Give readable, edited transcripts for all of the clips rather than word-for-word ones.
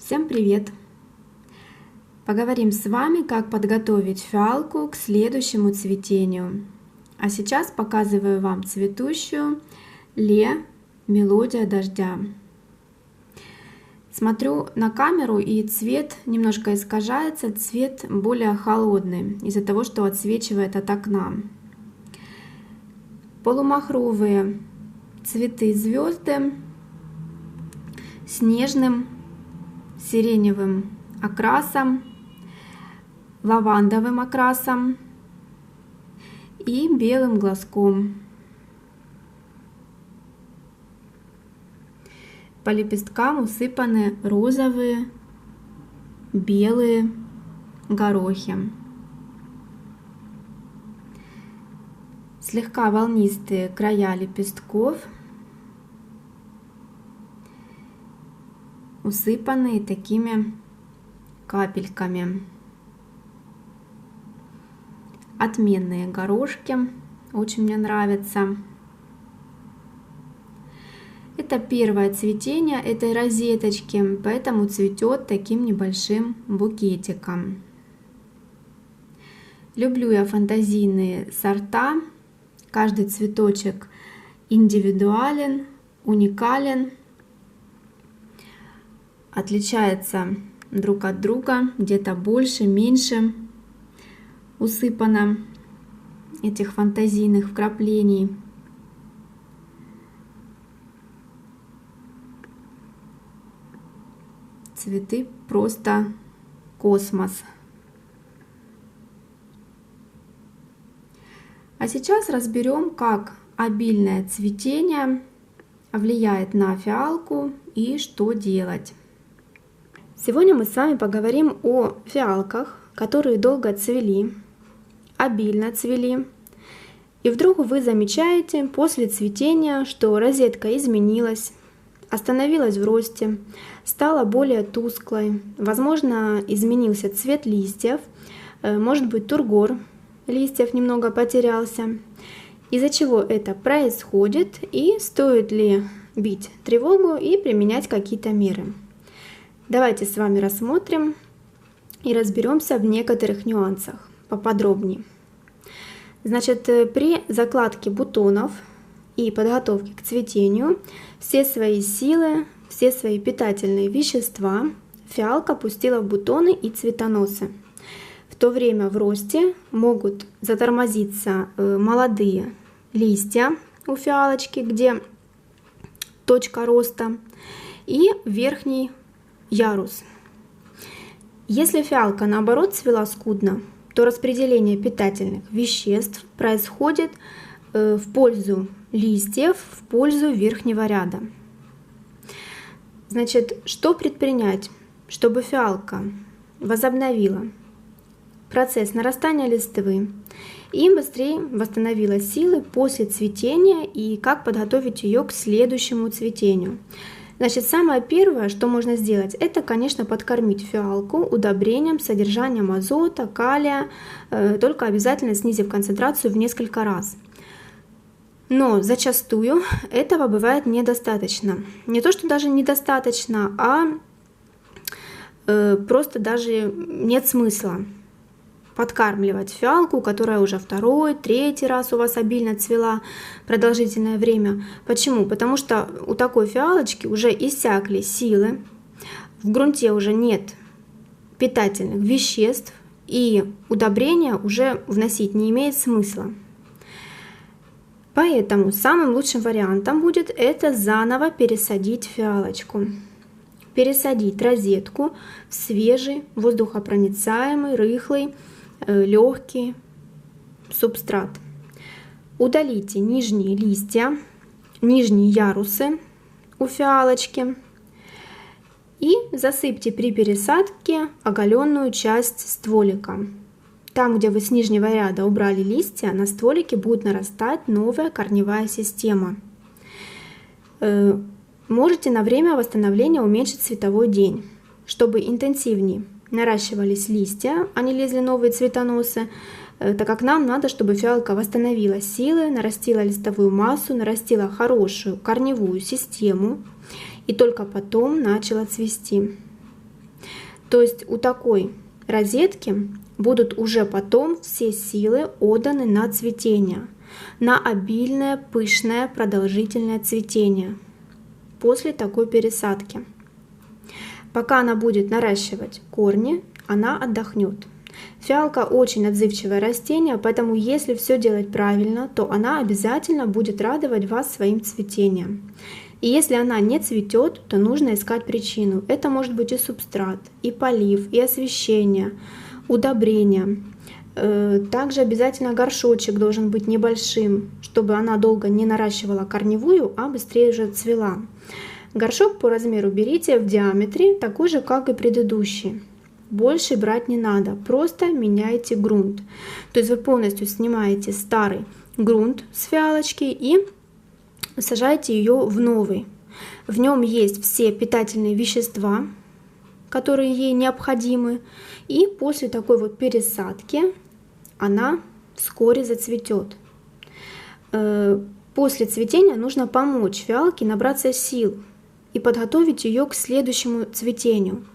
Всем привет! Поговорим с вами, как подготовить фиалку к следующему цветению. А сейчас показываю вам цветущую Ле «Мелодия дождя». Смотрю на камеру, и цвет немножко искажается, цвет более холодный из-за того, что отсвечивает от окна. Полумахровые цветы звезды с нежным сиреневым окрасом, лавандовым окрасом и белым глазком. По лепесткам усыпаны розовые, белые горохи. Слегка волнистые края лепестков, усыпанные такими капельками. Отменные горошки, очень мне нравятся. Это первое цветение этой розеточки, поэтому цветет таким небольшим букетиком. Люблю я фантазийные сорта. Каждый цветочек индивидуален, уникален, отличается друг от друга, где-то больше, меньше усыпано этих фантазийных вкраплений. Цветы просто космос. А сейчас разберем, как обильное цветение влияет на фиалку и что делать. Сегодня мы с вами поговорим о фиалках, которые долго цвели, обильно цвели. И вдруг вы замечаете после цветения, что розетка изменилась, остановилась в росте, стала более тусклой. Возможно, изменился цвет листьев, может быть, тургор листьев немного потерялся. Из-за чего это происходит и стоит ли бить тревогу и применять какие-то меры. Давайте с вами рассмотрим и разберемся в некоторых нюансах поподробнее. Значит, при закладке бутонов и подготовке к цветению все свои силы, все свои питательные вещества фиалка пустила в бутоны и цветоносы. В то время в росте могут затормозиться молодые листья у фиалочки, где точка роста, и верхний ярус. Если фиалка наоборот цвела скудно, то распределение питательных веществ происходит в пользу листьев, в пользу верхнего ряда. Значит, что предпринять, чтобы фиалка возобновила процесс нарастания листвы и быстрее восстановила силы после цветения, и как подготовить ее к следующему цветению? Значит, самое первое, что можно сделать, это, конечно, подкормить фиалку удобрением с содержанием азота, калия, только обязательно снизив концентрацию в несколько раз. Но зачастую этого бывает недостаточно. Не то, что даже недостаточно, а просто даже нет смысла подкармливать фиалку, которая уже второй, третий раз у вас обильно цвела продолжительное время. Почему? Потому что у такой фиалочки уже иссякли силы, в грунте уже нет питательных веществ, и удобрения уже вносить не имеет смысла. Поэтому самым лучшим вариантом будет это заново пересадить фиалочку. Пересадить розетку в свежий, воздухопроницаемый, рыхлый, легкий субстрат. Удалите нижние листья, нижние ярусы у фиалочки и засыпьте при пересадке оголенную часть стволика. Там, где вы с нижнего ряда убрали листья, на стволике будет нарастать новая корневая система. Можете на время восстановления уменьшить световой день, чтобы интенсивнее наращивались листья, а не лезли новые цветоносы, так как нам надо, чтобы фиалка восстановила силы, нарастила листовую массу, нарастила хорошую корневую систему и только потом начала цвести. То есть у такой розетки будут уже потом все силы отданы на цветение, на обильное, пышное, продолжительное цветение после такой пересадки. Пока она будет наращивать корни, она отдохнет. Фиалка очень отзывчивое растение, поэтому если все делать правильно, то она обязательно будет радовать вас своим цветением. И если она не цветет, то нужно искать причину. Это может быть и субстрат, и полив, и освещение, удобрение. Также обязательно горшочек должен быть небольшим, чтобы она долго не наращивала корневую, а быстрее уже цвела. Горшок по размеру берите в диаметре такой же, как и предыдущий. Больше брать не надо, просто меняйте грунт. То есть вы полностью снимаете старый грунт с фиалочки и сажаете ее в новый. В нем есть все питательные вещества, которые ей необходимы. И после такой вот пересадки она вскоре зацветет. После цветения нужно помочь фиалке набраться сил и подготовить ее к следующему цветению.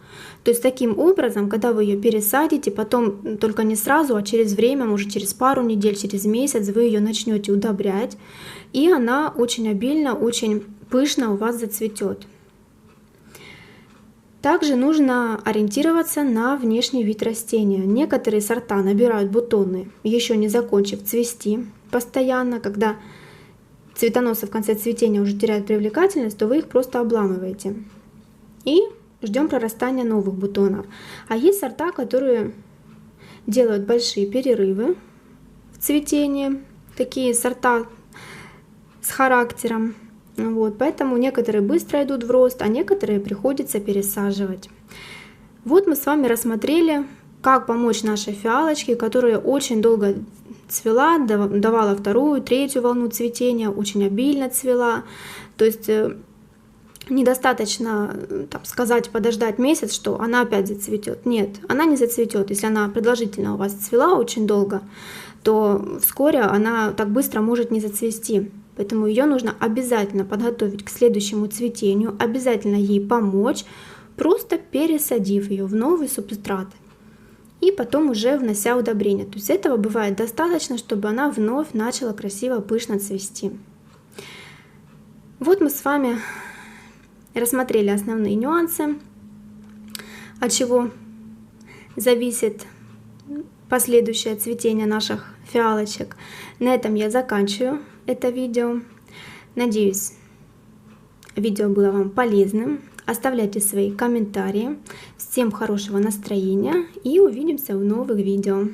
То есть таким образом, когда вы ее пересадите, потом только не сразу, а через время, может через пару недель, через месяц вы ее начнете удобрять, и она очень обильно, очень пышно у вас зацветет. Также нужно ориентироваться на внешний вид растения. Некоторые сорта набирают бутоны, еще не закончив цвести постоянно. Когда цветоносы в конце цветения уже теряют привлекательность, то вы их просто обламываете. И ждем прорастания новых бутонов. А есть сорта, которые делают большие перерывы в цветении. Такие сорта с характером. Вот, поэтому некоторые быстро идут в рост, а некоторые приходится пересаживать. Вот мы с вами рассмотрели, как помочь нашей фиалочке, которая очень долго цвела, давала вторую, третью волну цветения, очень обильно цвела. То есть недостаточно сказать, подождать месяц, что она опять зацветет. Нет, она не зацветет. Если она продолжительно у вас цвела очень долго, то вскоре она так быстро может не зацвести. Поэтому ее нужно обязательно подготовить к следующему цветению, обязательно ей помочь, просто пересадив ее в новый субстрат. И потом уже внося удобрения. То есть этого бывает достаточно, чтобы она вновь начала красиво, пышно цвести. Вот мы с вами рассмотрели основные нюансы, от чего зависит последующее цветение наших фиалочек. На этом я заканчиваю это видео. Надеюсь, видео было вам полезным. Оставляйте свои комментарии. Всем хорошего настроения и увидимся в новых видео.